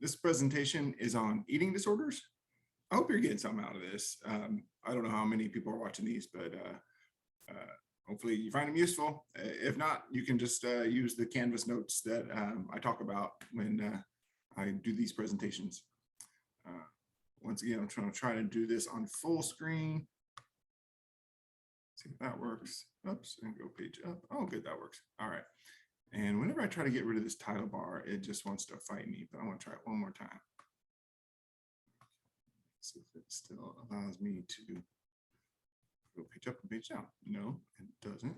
This presentation is on eating disorders. I hope you're getting something out of this. I don't know how many people are watching these, but hopefully you find them useful. If not, you can just use the Canvas notes that I talk about when I do these presentations. Once again, I'm trying to do this on full screen. See if that works. Oops, and go page up. Oh, good, that works. All right. And whenever I try to get rid of this title bar, it just wants to fight me, but I want to try it one more time. See if it still allows me to go page up and page down. No, it doesn't.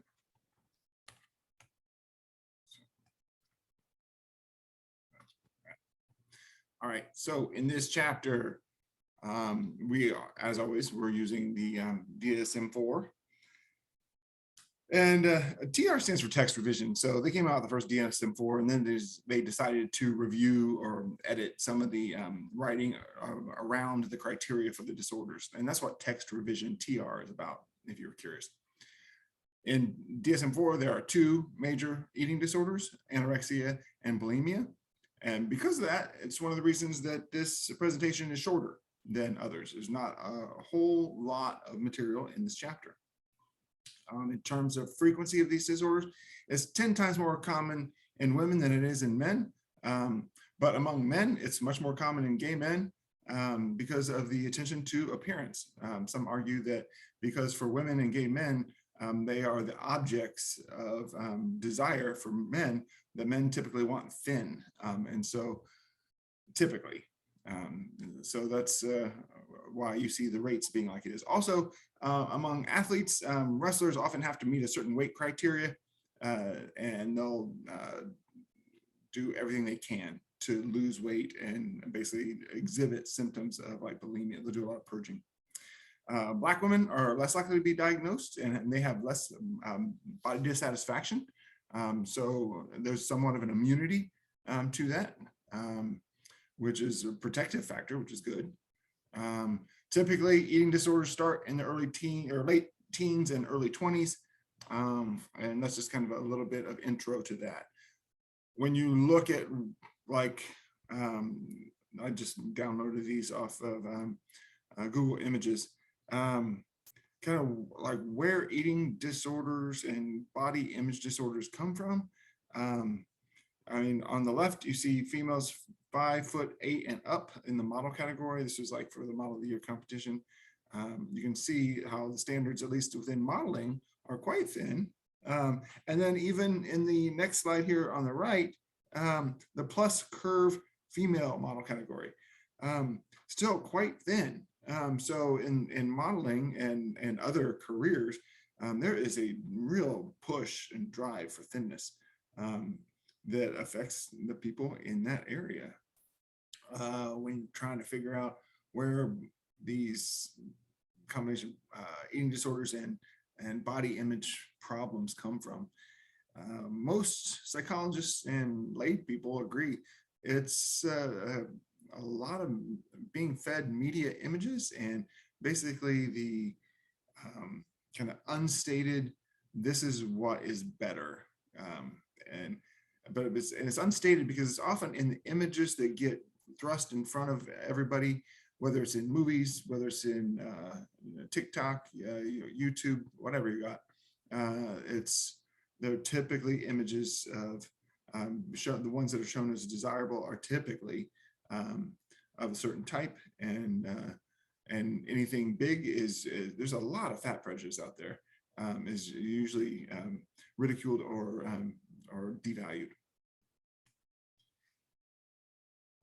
All right, so in this chapter, we are, as always, we're using the DSM-4. And TR stands for text revision. So they came out with the first DSM-4, and then they decided to review or edit some of the writing around the criteria for the disorders. And that's what text revision TR is about, if you're curious. In DSM-4, there are two major eating disorders, anorexia and bulimia. And because of that, it's one of the reasons that this presentation is shorter than others. There's not a whole lot of material in this chapter. In terms of frequency of these disorders, it's 10 times more common in women than it is in men. But among men, it's much more common in gay men because of the attention to appearance. Some argue that because for women and gay men, they are the objects of desire for men, that men typically want thin. And so typically, so that's why you see the rates being like it is. Also, among athletes, wrestlers often have to meet a certain weight criteria, and they'll do everything they can to lose weight and basically exhibit symptoms of like bulimia. They'll do a lot of purging. Black women are less likely to be diagnosed, and they have less body dissatisfaction. So there's somewhat of an immunity to that, which is a protective factor, which is good. Typically, eating disorders start in the late teens and early 20s. And that's just kind of a little bit of intro to that. When you look at like, I just downloaded these off of Google Images, kind of like where eating disorders and body image disorders come from. I mean, on the left, you see females 5'8" and up in the model category. This was like for the model of the year competition. You can see how the standards, at least within modeling, are quite thin. And then even in the next slide here on the right, the plus curve female model category, still quite thin. So in modeling and other careers, there is a real push and drive for thinness that affects the people in that area. When trying to figure out where these combination eating disorders and body image problems come from, most psychologists and lay people agree it's a lot of being fed media images and basically the kind of unstated, this is what is better. But it's unstated because it's often in the images that get thrust in front of everybody, whether it's in movies, whether it's in TikTok, YouTube, whatever you got. They're typically images of the ones that are shown as desirable are typically of a certain type, and anything big is there's a lot of fat prejudice out there, is usually ridiculed or devalued.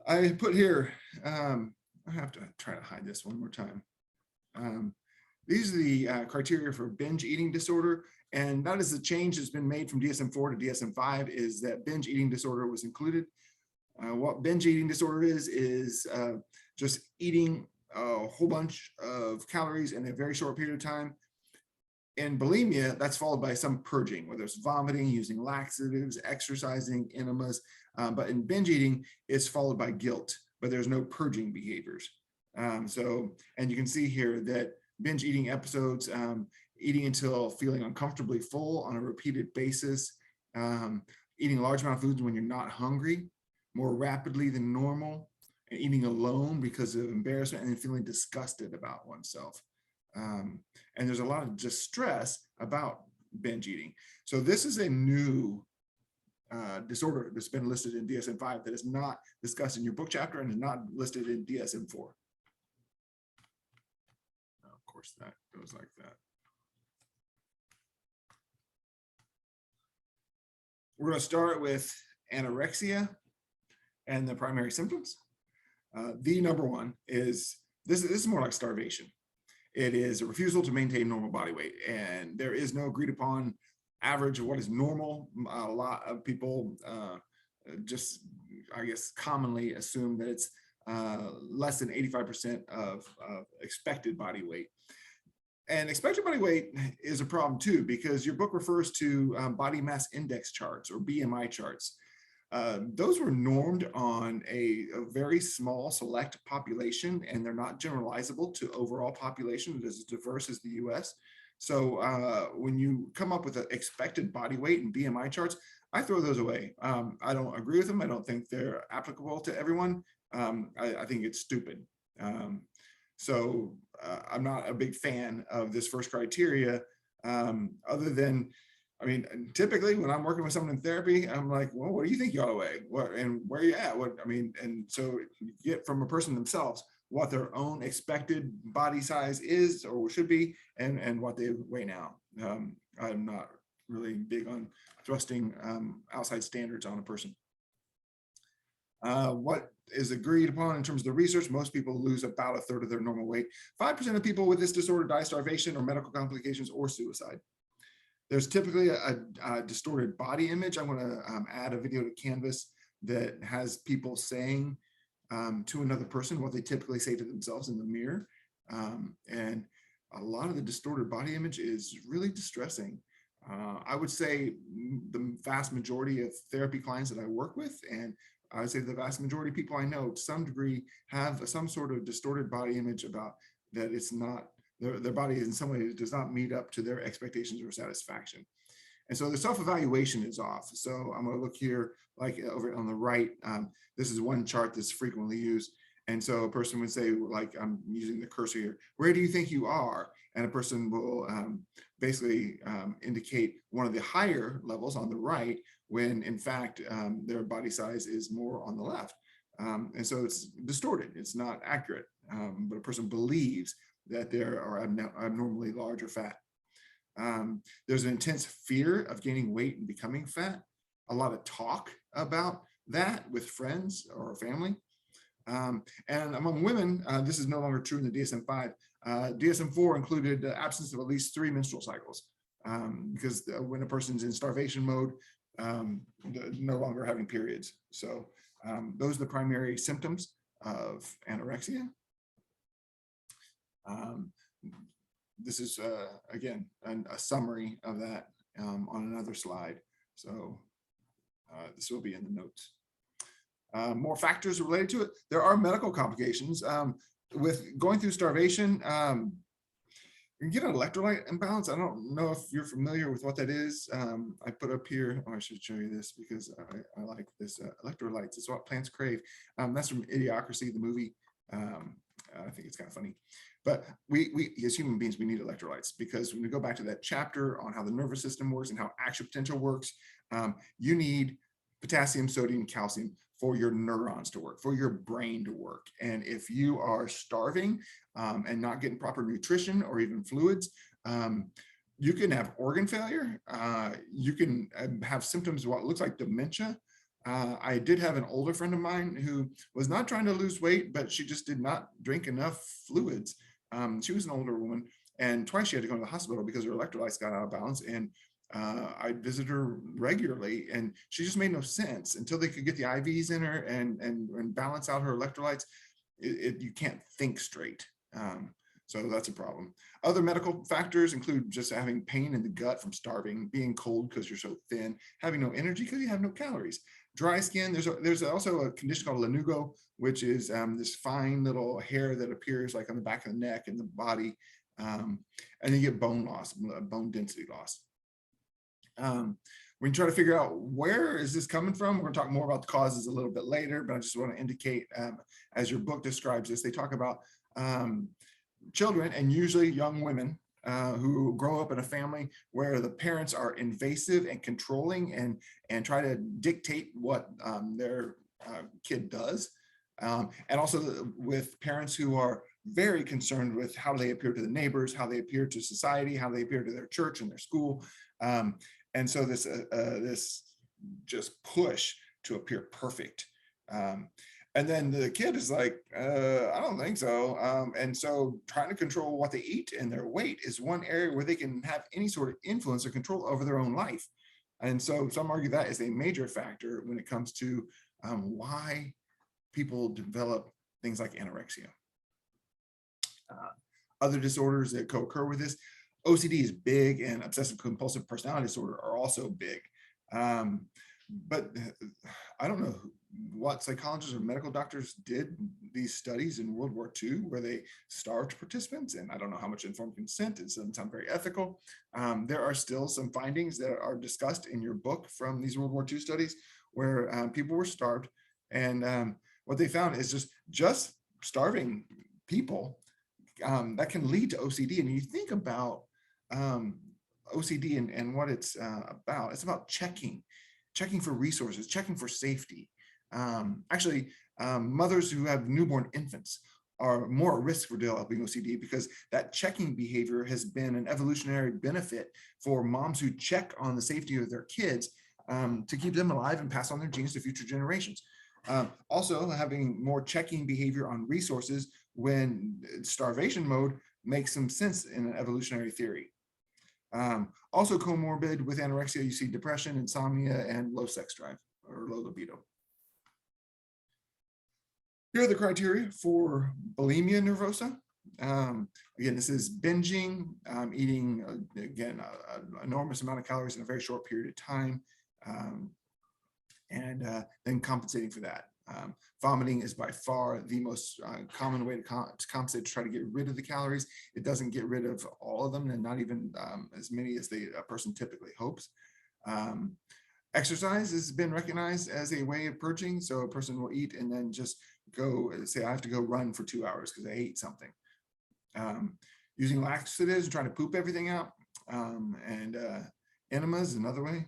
I put here, I have to try to hide this one more time. These are the criteria for binge eating disorder, and that is the change that's been made from DSM-4 to DSM-5, is that binge eating disorder was included. What binge eating disorder is just eating a whole bunch of calories in a very short period of time. In bulimia, that's followed by some purging, whether it's vomiting, using laxatives, exercising, enemas. But in binge eating, it's followed by guilt, but there's no purging behaviors. And you can see here that binge eating episodes, eating until feeling uncomfortably full on a repeated basis, eating a large amount of foods when you're not hungry, more rapidly than normal, and eating alone because of embarrassment, and then feeling disgusted about oneself. And there's a lot of distress about binge eating. So this is a new disorder that's been listed in DSM-5 that is not discussed in your book chapter and is not listed in DSM-4. Of course, that goes like that. We're going to start with anorexia and the primary symptoms. The number one is, this is more like starvation. It is a refusal to maintain normal body weight, and there is no agreed upon average of what is normal. A lot of people just, I guess, commonly assume that it's less than 85% of expected body weight. And expected body weight is a problem too, because your book refers to body mass index charts or BMI charts. Those were normed on a very small select population, and they're not generalizable to overall population as diverse as the US. So when you come up with an expected body weight and BMI charts, I throw those away. I don't agree with them. I don't think they're applicable to everyone. I think it's stupid. So I'm not a big fan of this first criteria, other than, I mean, typically when I'm working with someone in therapy, I'm like, well, what do you think you ought to weigh? What, and where are you at? What, I mean, and so you get from a person themselves what their own expected body size is or should be, and what they weigh now. I'm not really big on thrusting outside standards on a person. What is agreed upon in terms of the research, most people lose about a third of their normal weight. 5% of people with this disorder die starvation or medical complications or suicide. There's typically a distorted body image. I'm going to add a video to Canvas that has people saying to another person what they typically say to themselves in the mirror. And a lot of the distorted body image is really distressing. I would say the vast majority of therapy clients that I work with, and I would say the vast majority of people I know to some degree have some sort of distorted body image about that it's not, their body in some way does not meet up to their expectations or satisfaction. And so the self-evaluation is off. So I'm going to look here, like over on the right, this is one chart that's frequently used. And so a person would say, like, I'm using the cursor here, where do you think you are? And a person will basically indicate one of the higher levels on the right, when in fact their body size is more on the left. And so it's distorted, it's not accurate, but a person believes that they are abnormally large or fat. There's an intense fear of gaining weight and becoming fat. A lot of talk about that with friends or family. And among women, this is no longer true in the DSM-5. DSM-4 included the absence of at least 3 menstrual cycles, because when a person's in starvation mode, no longer having periods. So those are the primary symptoms of anorexia. This is, again, a summary of that on another slide. So this will be in the notes. More factors related to it. There are medical complications. With going through starvation, you can get an electrolyte imbalance. I don't know if you're familiar with what that is. I put up here, oh, I should show you this because I like this. Electrolytes, it's what plants crave. That's from Idiocracy, the movie. I think it's kind of funny. But we as human beings, we need electrolytes, because when we go back to that chapter on how the nervous system works and how action potential works, you need potassium, sodium, calcium for your neurons to work, for your brain to work. And if you are starving and not getting proper nutrition or even fluids, you can have organ failure. You can have symptoms of what looks like dementia. I did have an older friend of mine who was not trying to lose weight, but she just did not drink enough fluids. She was an older woman, and twice she had to go to the hospital because her electrolytes got out of balance. And I visit her regularly, and she just made no sense until they could get the IVs in her and balance out her electrolytes. You can't think straight. So that's a problem. Other medical factors include just having pain in the gut from starving, being cold because you're so thin, having no energy because you have no calories, dry skin. There's also a condition called lanugo, which is this fine little hair that appears like on the back of the neck and the body, and you get bone loss, bone density loss. we try to figure out where is this coming from. We're going to talk more about the causes a little bit later, but I just want to indicate, as your book describes this, they talk about children, and usually young women, who grow up in a family where the parents are invasive and controlling and try to dictate what their kid does. And also with parents who are very concerned with how they appear to the neighbors, how they appear to society, how they appear to their church and their school. And so this just push to appear perfect. And then the kid is like, I don't think so. And so trying to control what they eat and their weight is one area where they can have any sort of influence or control over their own life. And so some argue that is a major factor when it comes to why people develop things like anorexia. Other disorders that co-occur with this, OCD is big, and obsessive compulsive personality disorder are also big. But I don't know what psychologists or medical doctors did these studies in World War II where they starved participants, and I don't know how much informed consent. It doesn't sound very ethical. There are still some findings that are discussed in your book from these World War II studies where people were starved, and what they found is just starving people that can lead to OCD. And you think about OCD and what it's about checking for resources, checking for safety. Actually, mothers who have newborn infants are more at risk for developing OCD because that checking behavior has been an evolutionary benefit for moms who check on the safety of their kids to keep them alive and pass on their genes to future generations. Also, having more checking behavior on resources when starvation mode makes some sense in an evolutionary theory. Also comorbid with anorexia, you see depression, insomnia, and low sex drive or low libido. Here are the criteria for bulimia nervosa. Again, this is binging, eating, again, an enormous amount of calories in a very short period of time, and then compensating for that. Vomiting is by far the most common way to compensate, to try to get rid of the calories. It doesn't get rid of all of them, and not even as many as a person typically hopes. Exercise has been recognized as a way of purging. So a person will eat and then just go say, I have to go run for 2 hours because I ate something. Using laxatives, trying to poop everything out, and enemas, another way.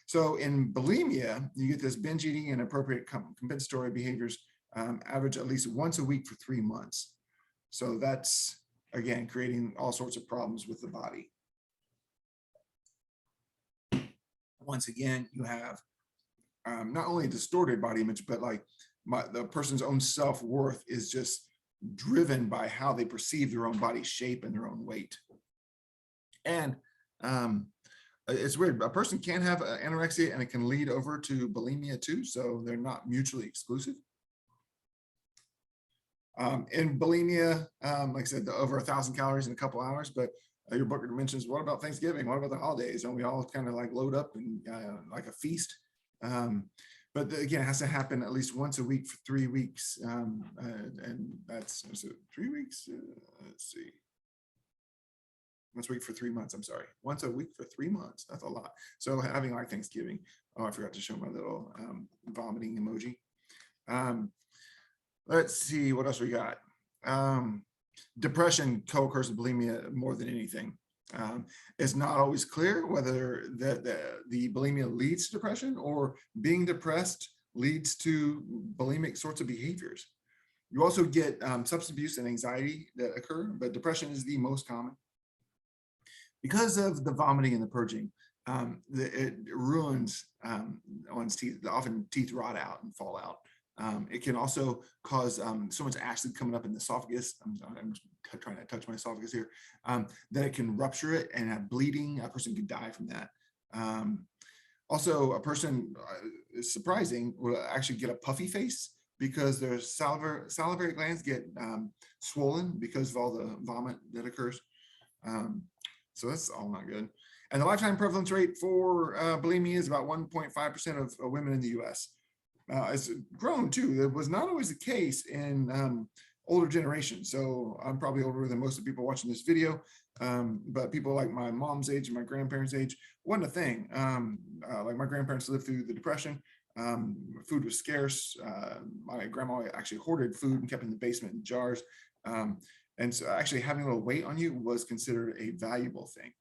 So in bulimia, you get this binge eating and appropriate compensatory behaviors average at least once a week for 3 months. So that's, again, creating all sorts of problems with the body. Once again, you have not only a distorted body image, but like the person's own self-worth is just driven by how they perceive their own body shape and their own weight. And it's weird. A person can have anorexia and it can lead over to bulimia too. So they're not mutually exclusive. In bulimia, like I said, over 1,000 calories in a couple hours, but your book mentions, what about Thanksgiving? What about the holidays? And we all kind of like load up and like a feast. But again, it has to happen at least once a week for 3 weeks. And that's 3 weeks. Let's see. Once a week for 3 months, I'm sorry. Once a week for 3 months, that's a lot. So having like Thanksgiving. Oh, I forgot to show my little vomiting emoji. Let's see, what else we got? Depression co-occurs with bulimia more than anything. It's not always clear whether the bulimia leads to depression or being depressed leads to bulimic sorts of behaviors. You also get substance abuse and anxiety that occur, but depression is the most common. Because of the vomiting and the purging, it ruins one's teeth. Often teeth rot out and fall out. It can also cause so much acid coming up in the esophagus. I'm trying to touch my esophagus here, that it can rupture it and have bleeding. A person could die from that. Also, a person, is surprising, will actually get a puffy face because their salivary glands get swollen because of all the vomit that occurs. So that's all not good. And the lifetime prevalence rate for bulimia is about 1.5% of women in the US. It's grown too. That was not always the case in older generation. So I'm probably older than most of the people watching this video, but people like my mom's age and my grandparents' age wasn't a thing. Like my grandparents lived through the Depression. Food was scarce. My grandma actually hoarded food and kept it in the basement in jars. And so actually having a little weight on you was considered a valuable thing.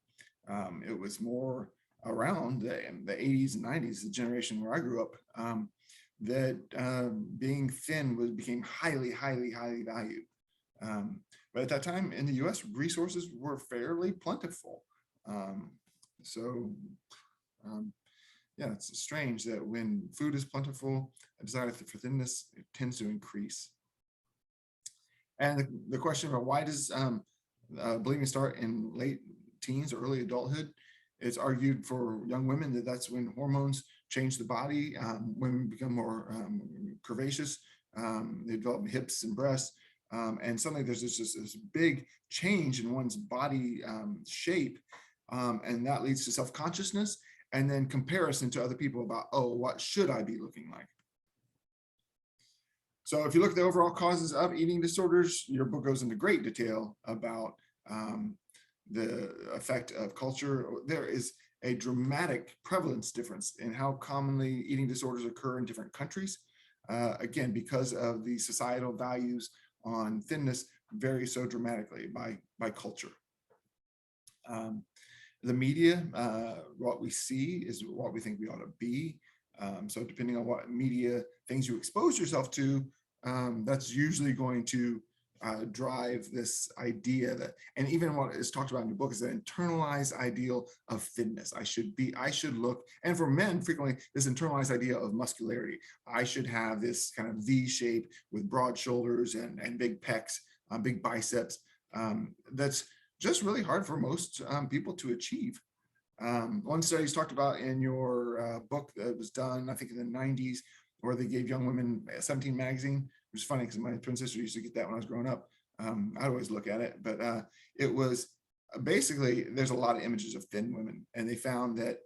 It was more around the 80s and 90s, the generation where I grew up, that being thin became highly, highly, highly valued. But at that time in the US, resources were fairly plentiful. Yeah, it's strange that when food is plentiful, a desire for thinness tends to increase. And the question about why does bulimic start in late teens or early adulthood? It's argued for young women that that's when hormones change the body. Women become more curvaceous. They develop hips and breasts. And suddenly there's this big change in one's body shape. And that leads to self-consciousness and then comparison to other people about, oh, what should I be looking like? So if you look at the overall causes of eating disorders, your book goes into great detail about the effect of culture. There is a dramatic prevalence difference in how commonly eating disorders occur in different countries. Again, because of the societal values on thinness vary so dramatically by culture. The media, what we see is what we think we ought to be. So depending on what media things you expose yourself to, that's usually going to drive this idea that, and even what is talked about in the book is an internalized ideal of thinness. I should look, and for men, frequently this internalized idea of muscularity. I should have this kind of V shape with broad shoulders and big pecs, big biceps. That's just really hard for most people to achieve. One study is talked about in your book that was done, I think in the 90s, where they gave young women 17 magazine, which is funny because my twin sister used to get that when I was growing up. I'd always look at it, but it was basically, there's a lot of images of thin women. And they found that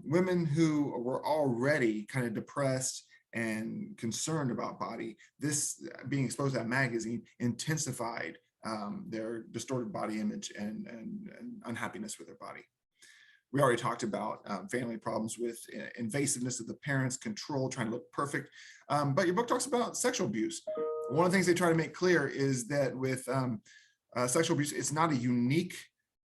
women who were already kind of depressed and concerned about body, this being exposed to that magazine intensified their distorted body image and unhappiness with their body. We already talked about family problems with invasiveness of the parents, control, trying to look perfect. But your book talks about sexual abuse. One of the things they try to make clear is that with sexual abuse, it's not a unique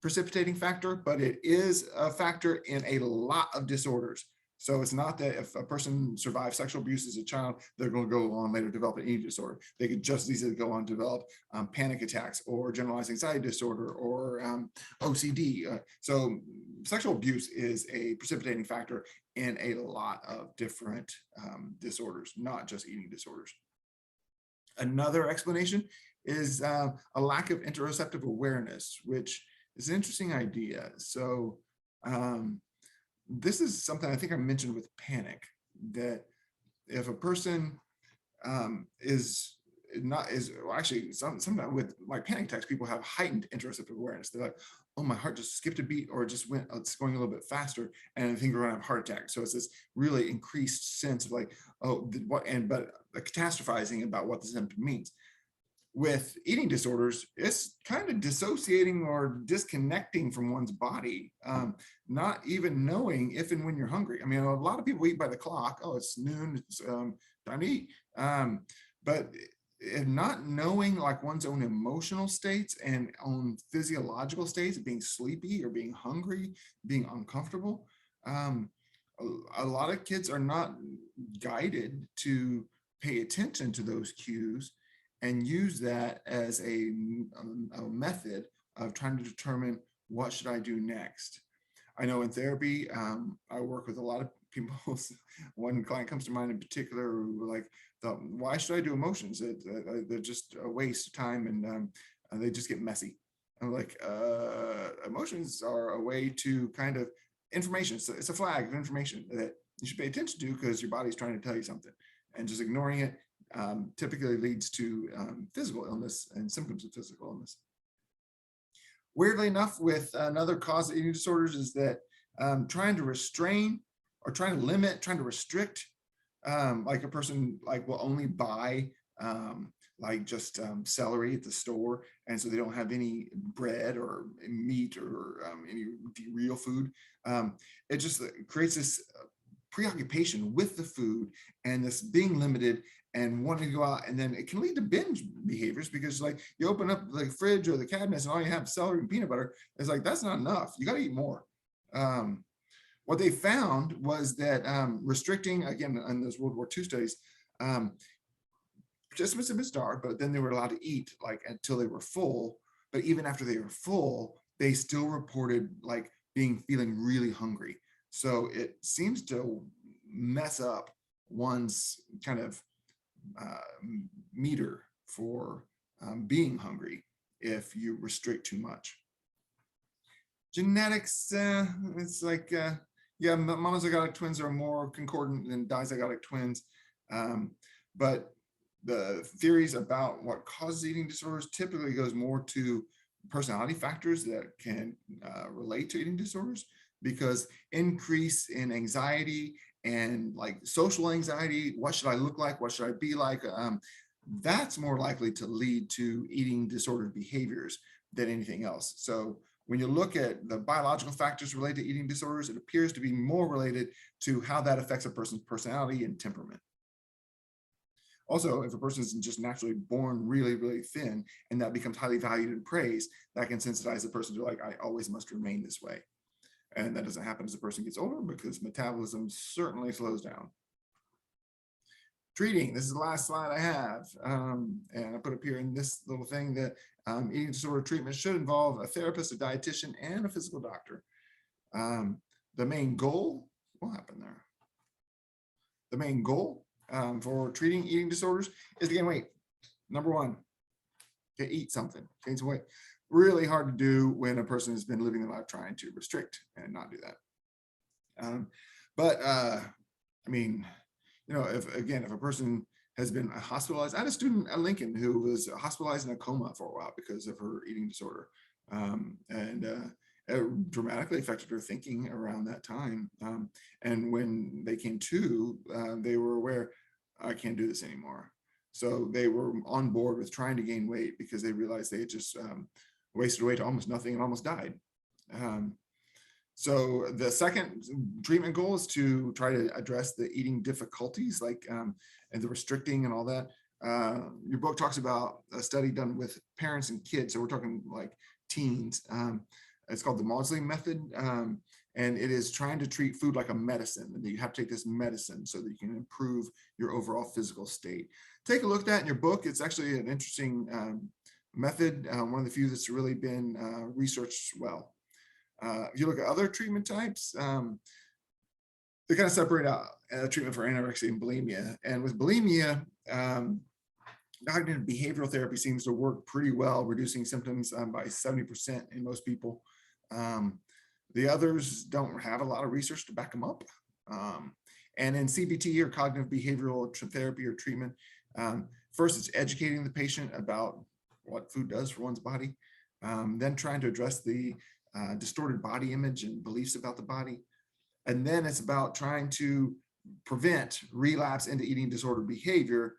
precipitating factor, but it is a factor in a lot of disorders. So it's not that if a person survives sexual abuse as a child, they're going to go on later develop an eating disorder. They could just as easily go on to develop panic attacks or generalized anxiety disorder or OCD. So sexual abuse is a precipitating factor in a lot of different disorders, not just eating disorders. Another explanation is a lack of interoceptive awareness, which is an interesting idea. So this is something I think I mentioned with panic, that if a person actually sometimes with like panic attacks, people have heightened interoceptive awareness. They're like, oh, my heart just skipped a beat, or it just went, it's going a little bit faster, and I think we're gonna have a heart attack. So it's this really increased sense of like, oh, but catastrophizing about what the symptom means. With eating disorders, it's kind of dissociating or disconnecting from one's body, not even knowing if and when you're hungry. I mean, a lot of people eat by the clock. Oh, it's noon, it's time to eat. But not knowing like one's own emotional states and own physiological states, being sleepy or being hungry, being uncomfortable. A lot of kids are not guided to pay attention to those cues and use that as a method of trying to determine what should I do next. I know in therapy, I work with a lot of people. One client comes to mind in particular who like, why should I do emotions? They're just a waste of time and they just get messy. I'm like, emotions are a way to kind of information. It's a flag of information that you should pay attention to because your body's trying to tell you something, and just ignoring it typically leads to physical illness and symptoms of physical illness. Weirdly enough, with another cause of eating disorders is that trying to restrain or trying to limit, trying to restrict, like a person like will only buy like just celery at the store, and so they don't have any bread or meat or any real food. It just creates this preoccupation with the food and this being limited and wanting to go out, and then it can lead to binge behaviors because like you open up the fridge or the cabinets and all you have celery and peanut butter. It's like that's not enough. You got to eat more. What they found was that restricting, again, in those World War II studies, participants have been starved, but then they were allowed to eat like until they were full. But even after they were full, they still reported like feeling really hungry. So it seems to mess up one's kind of meter for being hungry if you restrict too much. Genetics, it's like, yeah, monozygotic twins are more concordant than dizygotic twins. But the theories about what causes eating disorders typically goes more to personality factors that can relate to eating disorders, because increase in anxiety and like social anxiety, what should I look like, what should I be like, that's more likely to lead to eating disordered behaviors than anything else. So when you look at the biological factors related to eating disorders, it appears to be more related to how that affects a person's personality and temperament. Also, if a person is just naturally born really, really thin and that becomes highly valued and praised, that can sensitize the person to like, I always must remain this way. And that doesn't happen as the person gets older because metabolism certainly slows down. Treating, this is the last slide I have. And I put up here in this little thing that eating disorder treatment should involve a therapist, a dietitian, and a physical doctor. The main goal, what happened there? The main goal for treating eating disorders is to gain weight. Number one, to eat something, gain some weight. Really hard to do when a person has been living their life trying to restrict and not do that. I mean, you know, if a person has been hospitalized, I had a student at Lincoln who was hospitalized in a coma for a while because of her eating disorder. It dramatically affected her thinking around that time. And when they came to, they were aware, I can't do this anymore. So they were on board with trying to gain weight because they realized they had just wasted away to almost nothing and almost died. So the second treatment goal is to try to address the eating difficulties, like and the restricting and all that. Your book talks about a study done with parents and kids. So we're talking like teens. It's called the Maudsley method. And it is trying to treat food like a medicine, and you have to take this medicine so that you can improve your overall physical state. Take a look at that in your book. It's actually an interesting method, one of the few that's really been researched well. If you look at other treatment types, they kind of separate out treatment for anorexia and bulimia. And with bulimia, cognitive behavioral therapy seems to work pretty well, reducing symptoms by 70% in most people. The others don't have a lot of research to back them up. And in CBT, or cognitive behavioral therapy or treatment, first it's educating the patient about what food does for one's body, then trying to address the distorted body image and beliefs about the body. And then it's about trying to prevent relapse into eating disorder behavior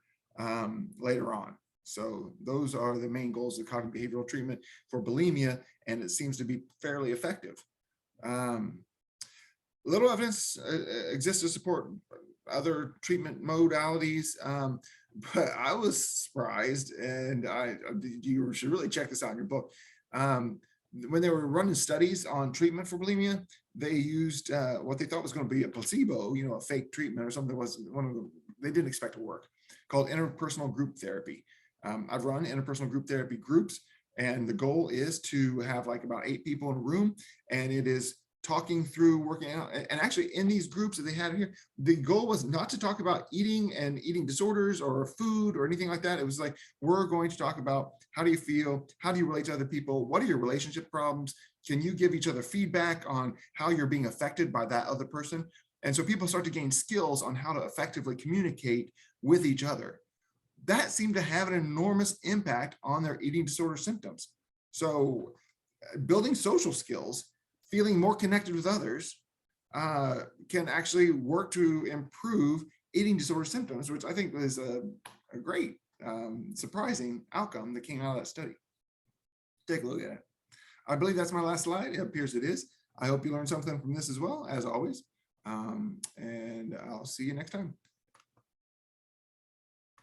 later on. So those are the main goals of cognitive behavioral treatment for bulimia, and it seems to be fairly effective. Little evidence exists to support other treatment modalities, but I was surprised, and you should really check this out in your book. When they were running studies on treatment for bulimia, they used what they thought was going to be a placebo, you know, a fake treatment or something. Was one of them they didn't expect to work, called interpersonal group therapy. I've run interpersonal group therapy groups, and the goal is to have like about 8 people in a room, and it is talking through working out. And actually in these groups that they had here, the goal was not to talk about eating and eating disorders or food or anything like that. It was like, we're going to talk about how do you feel? How do you relate to other people? What are your relationship problems? Can you give each other feedback on how you're being affected by that other person? And so people start to gain skills on how to effectively communicate with each other. That seemed to have an enormous impact on their eating disorder symptoms. So building social skills, feeling more connected with others, can actually work to improve eating disorder symptoms, which I think is a great surprising outcome that came out of that study. Take a look at it. I believe that's my last slide. It appears it is. I hope you learned something from this as well, as always. And I'll see you next time.